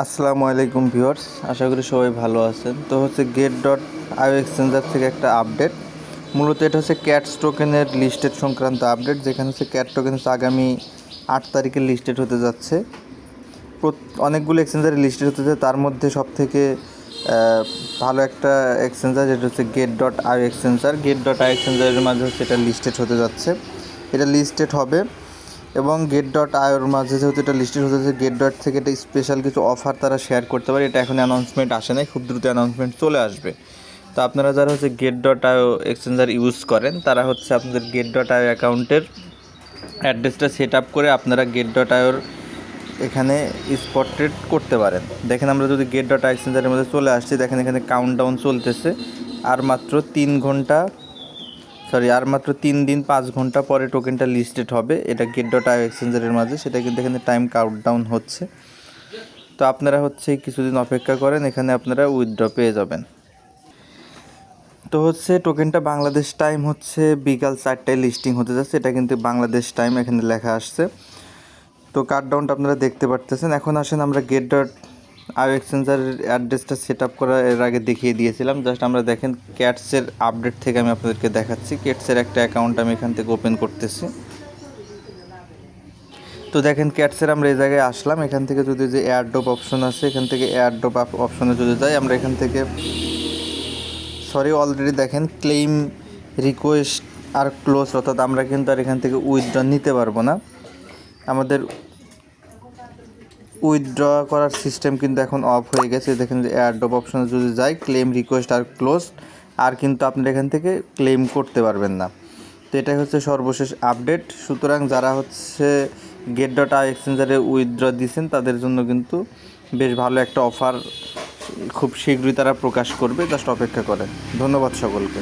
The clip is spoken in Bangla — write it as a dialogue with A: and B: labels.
A: আসসালামু আলাইকুম ভিউয়ার্স, আশা করি সবাই ভালো আছেন। তো গেট ডট আইও এক্সচেঞ্জার থেকে একটা আপডেট। মূলত এটা ক্যাটস টোকেনের লিস্টেড সংক্রান্ত আপডেট, যেখানে ক্যাট টোকেন আগামী 8 তারিখে লিস্টেড হতে যাচ্ছে। অনেকগুলো এক্সচেঞ্জারে লিস্টেড হতে যাচ্ছে, তার মধ্যে সবথেকে ভালো একটা এক্সচেঞ্জার যেটা গেট ডট আইও এক্সচেঞ্জার। গেট ডট আইও এক্সচেঞ্জারের মাঝে এটা লিস্টেড হতে যাচ্ছে। এটা লিস্টেড হবে এবং গেট ডট আইওর মাঝে যেহেতু এটা লিস্টেড হতেছে, গেট ডট থেকে এটা স্পেশাল কিছু অফার তারা শেয়ার করতে পারে। এটা এখন অ্যানাউন্সমেন্ট আসে নাই, খুব দ্রুত অ্যানাউন্সমেন্ট চলে আসবে। তো আপনারা যারা গেট ডট আইও এক্সচেঞ্জার ইউজ করেন, তারা আপনাদের গেট ডট আইও অ্যাকাউন্টের অ্যাড্রেসটা সেট আপ করে আপনারা গেট ডট আইওর এখানে স্পট ট্রেড করতে পারেন। দেখেন, আমরা যদি গেট ডট আইও এক্সচেঞ্জারের মধ্যে চলে আসছি, দেখেন এখানে কাউন্টডাউন চলতেছে। আর মাত্র 3 দিন 5 ঘন্টা পরে টোকেনটা লিস্টেড হবে। এটা গেট ডট আইও এক্সচেঞ্জারের মাঝে, সেটা কিন্তু এখানে টাইম কাউন্টডাউন হচ্ছে। তো আপনারা কিছুদিন অপেক্ষা করেন, এখানে আপনারা উইথড্র পেয়ে যাবেন। তো টোকেনটা বাংলাদেশ টাইম বিকাল 4টায় লিস্টিং হতে যাচ্ছে। এটা কিন্তু বাংলাদেশ টাইম এখানে লেখা আসছে। তো কাউন্টডাউনটা আপনারা দেখতে পারতেছেন। এখন আসেন আমরা গেট ডট আইও এক্সচেঞ্জারের অ্যাড্রেসটা সেট আপ করা এর আগে দেখিয়ে দিয়েছিলাম। জাস্ট আমরা দেখেন ক্যাটসের আপডেট থেকে আমি আপনাদেরকে দেখাচ্ছি। ক্যাটসের একটা অ্যাকাউন্ট আমি এখান থেকে ওপেন করতেছি। তো দেখেন ক্যাটসের আমরা এই জায়গায় আসলাম। এখান থেকে যদি যে এয়ারড্রপ অপশন আছে, এখান থেকে এয়ারড্রপ অপশনে যদি যাই, আমরা এখান থেকে অলরেডি দেখেন ক্লেইম রিকোয়েস্ট আর ক্লোজ, অর্থাৎ আমরা কিন্তু আর এখান থেকে উইথড্র নিতে পারবো না। আমাদের উইথড্র করার সিস্টেম কিন্তু এখন অফ হয়ে গেছে। দেখেন যে এয়ারড্রপ অপশনে যদি যাই, ক্লেম রিকোয়েস্ট আর ক্লোজ, আর কিন্তু আপনারা এখান থেকে ক্লেম করতে পারবেন না। তো এটাই সর্বশেষ আপডেট। সুতরাং যারা গেট ডট আইও এক্সচেঞ্জারে উইথড্র দিয়েছেন, তাদের জন্য কিন্তু বেশ ভালো একটা অফার খুব শীঘ্রই তারা প্রকাশ করবে। জাস্ট অপেক্ষা করেন। ধন্যবাদ সকলকে।